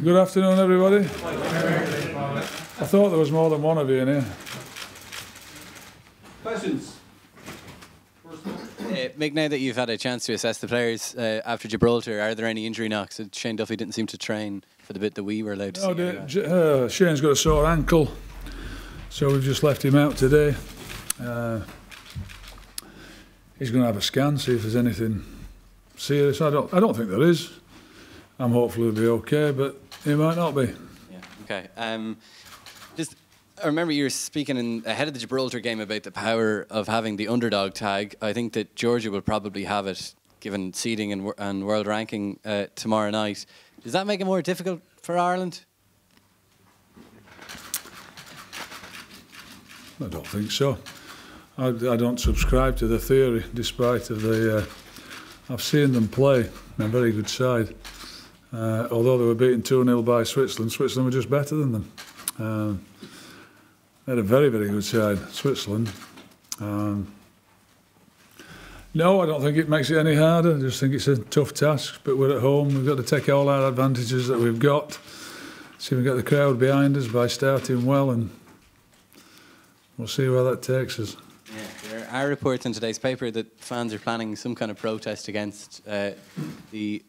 Good afternoon, everybody. I thought there was more than one of you in here. Questions? Mick, now that you've had a chance to assess the players after Gibraltar, are there any injury knocks? Shane Duffy didn't seem to train for the bit that we were allowed to see. Shane's got a sore ankle, so we've just left him out today. He's going to have a scan, see if there's anything serious. I don't think there is. I'm hopeful he'll be okay, but he might not be. Yeah. Okay. I remember you were speaking ahead of the Gibraltar game about the power of having the underdog tag. I think that Georgia will probably have it, given seeding and world ranking tomorrow night. Does that make it more difficult for Ireland? I don't think so. I don't subscribe to the theory, despite of the. I've seen them play. They're a very good side. Although they were beaten 2-0 by Switzerland, Switzerland were just better than them. They had a very, very good side, Switzerland. No, I don't think it makes it any harder. I just think it's a tough task, but we're at home. We've got to take all our advantages that we've got. See if we get the crowd behind us by starting well, and we'll see where that takes us. Yeah, there are reports in today's paper that fans are planning some kind of protest against the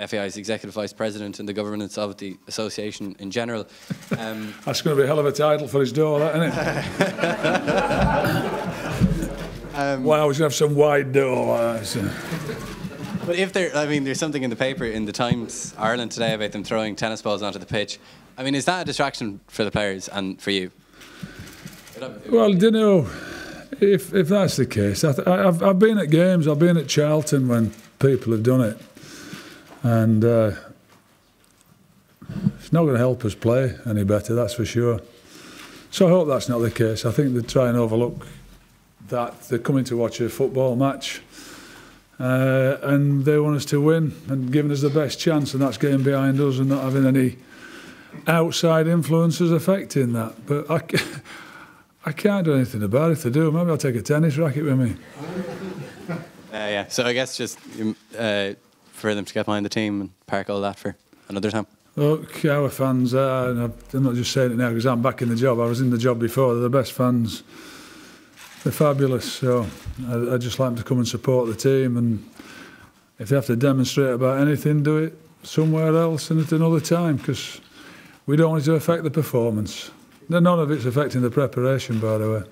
FAI's executive vice president and the governance of the association in general. That's going to be a hell of a title for his door, that, isn't it? Wow, we should have some wide door. But if there's something in the paper in the Times Ireland today about them throwing tennis balls onto the pitch. I mean, is that a distraction for the players and for you? Well, do you know, if that's the case, I've been at games. I've been at Charlton when people have done it. And it's not going to help us play any better, that's for sure. So I hope that's not the case. I think they try and overlook that. They're coming to watch a football match and they want us to win and giving us the best chance, and that's getting behind us and not having any outside influences affecting that. But I can't do anything about it. If they do, maybe I'll take a tennis racket with me. Yeah, so I guess just for them to get behind the team and park all that for another time. Look, our fans are, and I'm not just saying it now because I'm back in the job. I was in the job before. They're the best fans. They're fabulous. So I just like them to come and support the team. And if they have to demonstrate about anything, do it somewhere else and at another time, because we don't want it to affect the performance. None of it's affecting the preparation, by the way.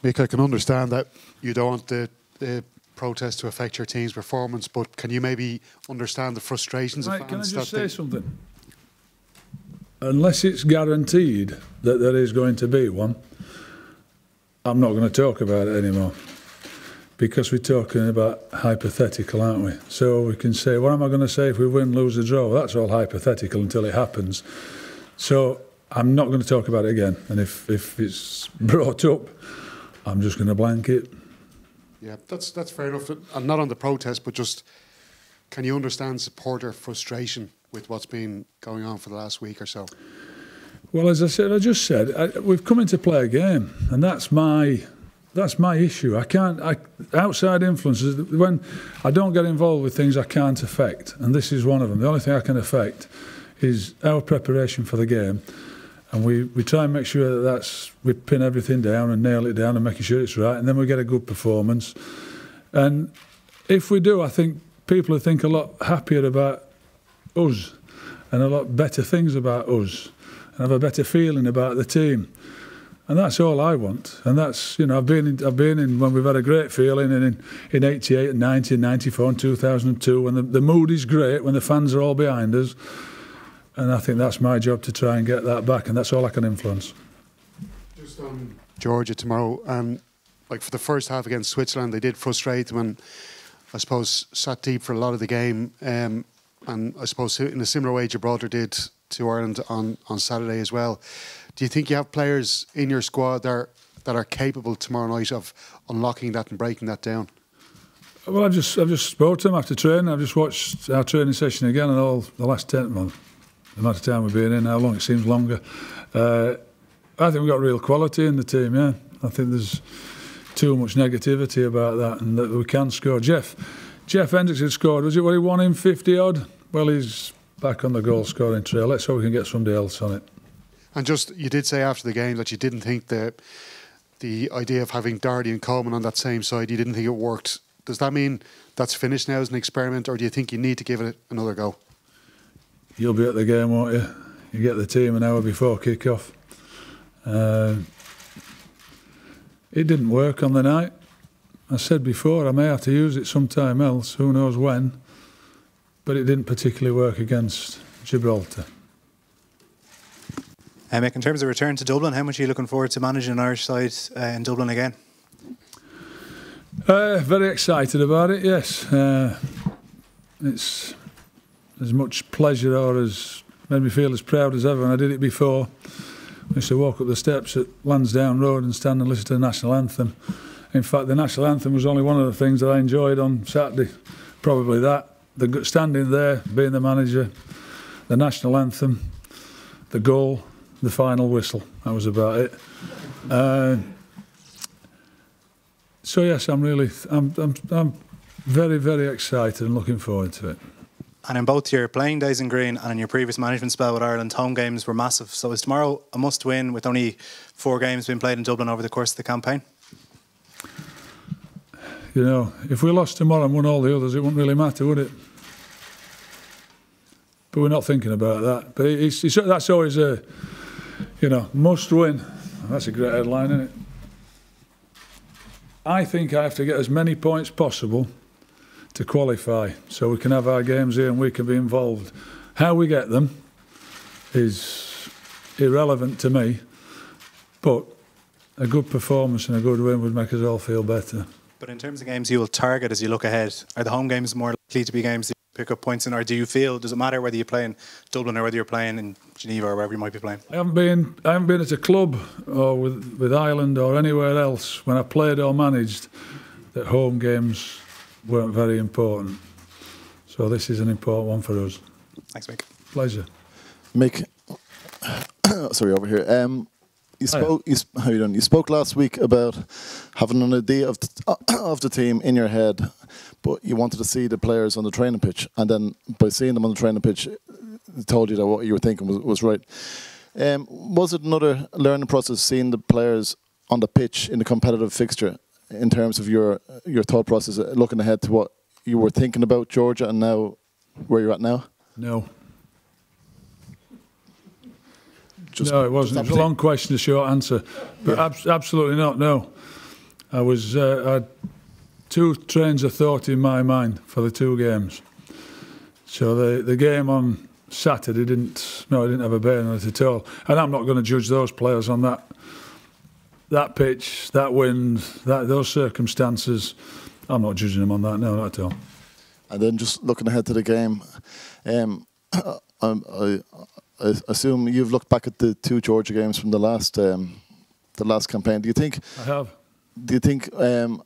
Mick, I can understand that you don't want the protest to affect your team's performance, but can you maybe understand the frustrations of fans? Can I just say something? Unless it's guaranteed that there is going to be one, I'm not going to talk about it anymore, because we're talking about hypothetical, aren't we? So we can say, what am I going to say if we win, lose, or draw? That's all hypothetical until it happens. So I'm not going to talk about it again, and if it's brought up, I'm just going to blank it. Yeah, that's fair enough. And not on the protest, but just, can you understand supporter frustration with what's been going on for the last week or so? Well, as I just said, we've come in to play a game, and that's my issue. Outside influences, when I don't get involved with things I can't affect, and this is one of them. The only thing I can affect is our preparation for the game. And we try and make sure that we pin everything down and nail it down and making sure it's right, and then we get a good performance. And if we do, I think people will think a lot happier about us and a lot better things about us and have a better feeling about the team. And that's all I want. And that's, I've been in when we've had a great feeling, and in 88 and 90 and 94 and 2002, when the mood is great, when the fans are all behind us. And I think that's my job to try and get that back, and that's all I can influence. Just on Georgia tomorrow, like for the first half against Switzerland, they did frustrate them and I suppose sat deep for a lot of the game. And I suppose in a similar way Gibraltar did to Ireland on Saturday as well. Do you think you have players in your squad that are capable tomorrow night of unlocking that and breaking that down? Well, I've just spoke to them after training. I've just watched our training session again, and all the last 10 months. The amount of time we've been in, how long it seems longer. I think we've got real quality in the team, yeah. I think there's too much negativity about that, and that we can score. Jeff Hendricks had scored, was it when he won in 50 odd? Well, he's back on the goal scoring trail. Let's hope we can get somebody else on it. And just, you did say after the game that you didn't think that the idea of having Doherty and Coleman on that same side, you didn't think it worked. Does that mean that's finished now as an experiment, or do you think you need to give it another go? You'll be at the game, won't you? You get the team an hour before kick-off. It didn't work on the night. I said before, I may have to use it sometime else, who knows when, but it didn't particularly work against Gibraltar. Mick, in terms of return to Dublin, how much are you looking forward to managing an Irish side in Dublin again? Very excited about it, yes. It's as much pleasure or as made me feel as proud as ever when I did it before. I used to walk up the steps at Lansdowne Road and stand and listen to the national anthem. In fact, the national anthem was only one of the things that I enjoyed on Saturday. Probably that. Standing there, being the manager, the national anthem, the goal, the final whistle. That was about it. So yes, I'm very, very excited and looking forward to it. And in both your playing days in Green and in your previous management spell with Ireland, home games were massive. So is tomorrow a must-win with only 4 games being played in Dublin over the course of the campaign? You know, if we lost tomorrow and won all the others, it wouldn't really matter, would it? But we're not thinking about that. But that's always a, you know, must-win. That's a great headline, isn't it? I think I have to get as many points possible to qualify, so we can have our games here and we can be involved. How we get them is irrelevant to me, but a good performance and a good win would make us all feel better. But in terms of games you will target as you look ahead, are the home games more likely to be games that you pick up points in, or do you feel, does it matter whether you play in Dublin or whether you're playing in Geneva or wherever you might be playing? I haven't been at a club or with Ireland or anywhere else when I played or managed that home games weren't very important. So this is an important one for us. Thanks, Mick. Pleasure. Mick, sorry, over here. How you doing? You spoke last week about having an idea of the team in your head, but you wanted to see the players on the training pitch, and then by seeing them on the training pitch, it told you that what you were thinking was right. Was it another learning process seeing the players on the pitch in the competitive fixture in terms of your thought process, looking ahead to what you were thinking about Georgia and now where you're at now? No. No, it wasn't. It was a long question, a short answer. But yeah. Absolutely not, no. I had 2 trains of thought in my mind for the 2 games. So the game on Saturday didn't have a bearing on it at all. And I'm not going to judge those players on that pitch, that wind, those circumstances. I'm not judging them on that, no, not at all. And then just looking ahead to the game, I assume you've looked back at the 2 Georgia games from the last campaign. Do you think? I have. Do you think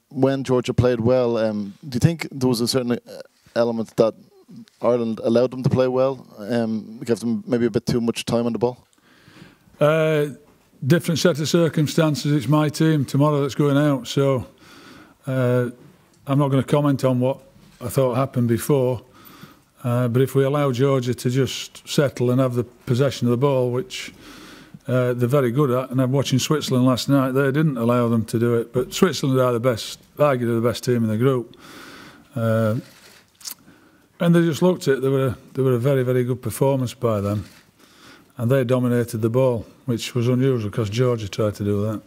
when Georgia played well, do you think there was a certain element that Ireland allowed them to play well, gave them maybe a bit too much time on the ball? Different set of circumstances. It's my team tomorrow that's going out, so I'm not going to comment on what I thought happened before. But if we allow Georgia to just settle and have the possession of the ball, which they're very good at, and I'm watching Switzerland last night, they didn't allow them to do it. But Switzerland are arguably the best team in the group. And they just looked at it. They were a very, very good performance by them. And they dominated the ball, which was unusual because Georgia tried to do that.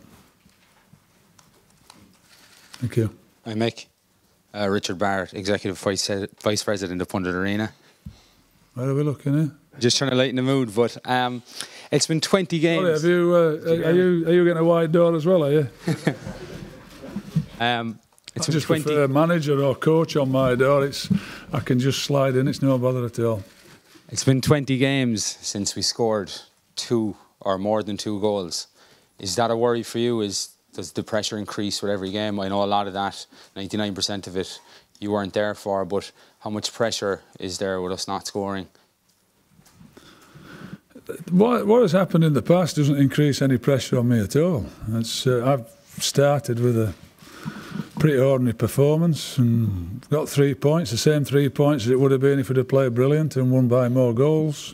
Thank you. Hi, Mick. Richard Barrett, Executive Vice President of Pundit Arena. Where are we looking here? Just trying to lighten the mood, but it's been 20 games. Sorry, are you getting a wide door as well, are you? It's I just prefer a manager or coach on my door. I can just slide in, it's no bother at all. It's been 20 games since we scored 2 or more than 2 goals. Is that a worry for you? Does the pressure increase with every game? I know a lot of that, 99% of it, you weren't there for, but how much pressure is there with us not scoring? What has happened in the past doesn't increase any pressure on me at all. I've started with a pretty ordinary performance and got 3 points, the same 3 points as it would have been if we'd have played brilliant and won by more goals.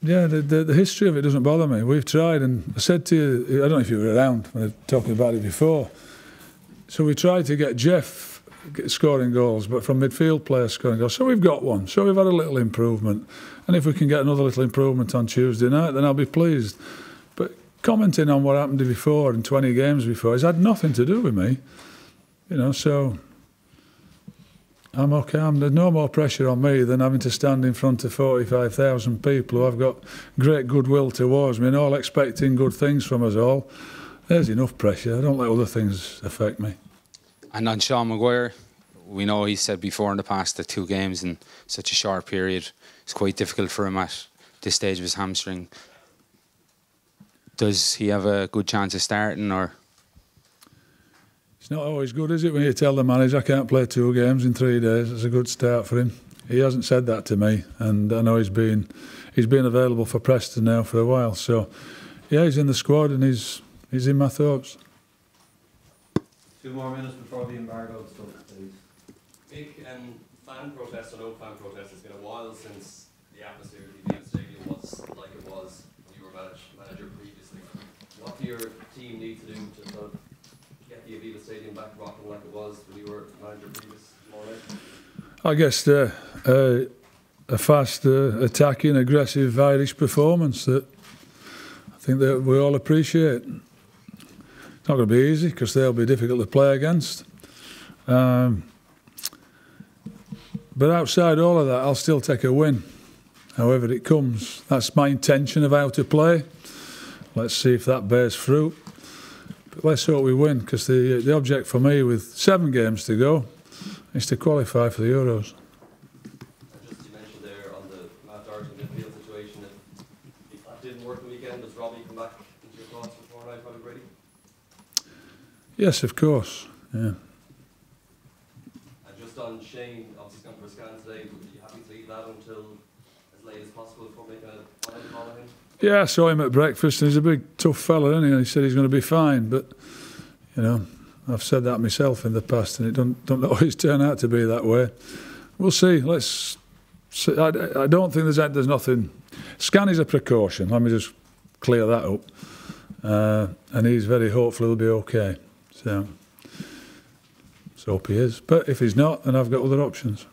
Yeah, the history of it doesn't bother me. We've tried, and I said to you, I don't know if you were around when I was talking about it before. So we tried to get Jeff scoring goals, but from midfield players scoring goals. So we've got one. So we've had a little improvement. And if we can get another little improvement on Tuesday night, then I'll be pleased. But commenting on what happened before and 20 games before has had nothing to do with me. You know, so I'm okay. There's no more pressure on me than having to stand in front of 45,000 people who have got great goodwill towards me and all expecting good things from us all. There's enough pressure. I don't let other things affect me. And on Sean Maguire, we know he said before in the past that 2 games in such a short period is quite difficult for him at this stage of his hamstring. Does he have a good chance of starting, or? It's not always good, is it, when you tell the manager I can't play 2 games in 3 days? It's a good start for him. He hasn't said that to me, and I know he's been available for Preston now for a while. So, yeah, he's in the squad and he's in my thoughts. 2 more minutes before the embargo stuff, please. Big fan protest or no fan protest, it's been a while since the atmosphere at the stadium was like it was when you were manager previously. What do your team need to do to sort of get the Aviva Stadium back rocking like it was when you were manager previous, more or less? I guess a fast, attacking, aggressive Irish performance that I think that we all appreciate. It's not going to be easy because they'll be difficult to play against. But outside all of that, I'll still take a win, however it comes. That's my intention of how to play. Let's see if that bears fruit. But let's hope we win, because the object for me, with 7 games to go, is to qualify for the Euros. And just you mentioned there on the Matt Doherty midfield situation, if that didn't work the weekend, does Robbie come back into your thoughts for tomorrow night, Robbie Brady? Yes, of course. Yeah. And just on Shane, obviously he's gone for a scan today, would you happy to leave that until as late as possible before making a final call on him? Yeah, I saw him at breakfast, and he's a big, tough fella, isn't he? And he said he's going to be fine, but, you know, I've said that myself in the past, and it don't always turn out to be that way. We'll see. Let's see. I don't think there's nothing. Scan is a precaution. Let me just clear that up. And he's very hopeful he'll be okay. So hope he is. But if he's not, then I've got other options.